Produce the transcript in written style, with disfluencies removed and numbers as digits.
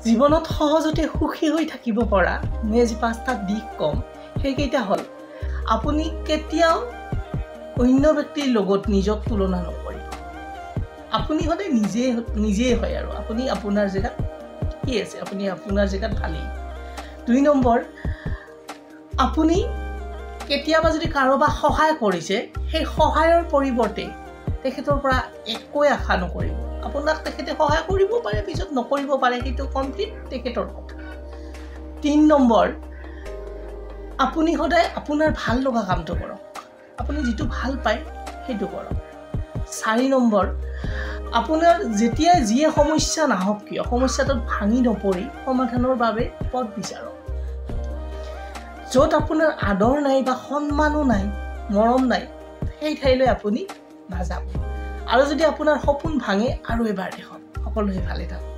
জীৱনত সহজতে সুখী হৈ থাকিব পৰা মেজ 5টা দিশ কম। সেইকেইটা হ'ল আপুনি কেতিয়াও অন্য ব্যক্তিৰ লগত নিজক তুলনা নকৰিব। আপুনি সদায় নিজেই হয় আৰু আপুনি আপোনাৰ জেগাত কি আছে, আপুনি আপোনাৰ জেগাত ভালেই। 2 নম্বৰ, আপুনি কেতিয়াবা যদি কাৰোবাক সহায় কৰিছে, সেই সহায়ৰ পৰিৱৰ্তে তেখেতৰ পৰা একোৱে আশা নকৰিব। আপোনাক তেখেতে সহায় কৰিব পাৰে, পিছত নকৰিব পাৰে, সেইটো কমপ্লিট তেখেতৰ কথা। 3 নম্বৰ, আপুনি সদায় আপোনাৰ ভাল লগা কামটো কৰক। আপুনি যিটো ভাল পায় সেইটো কৰক। 4 নম্বৰ, আপোনাৰ যেতিয়াই যিয়ে সমস্যা নাহক কিয়, সমস্যাটোত ভাঙি নপৰি সমাধানৰ বাবে পথ বিচাৰক। য'ত আপোনাৰ আদৰ নাই বা সন্মানো নাই, মৰম নাই, সেই ঠাইলৈ আপুনি নাযাব। আৰু যদি আপোনাৰ সপোন ভাঙে আৰু এবাৰ দেখক। সকলোৱে ভালে থাকক।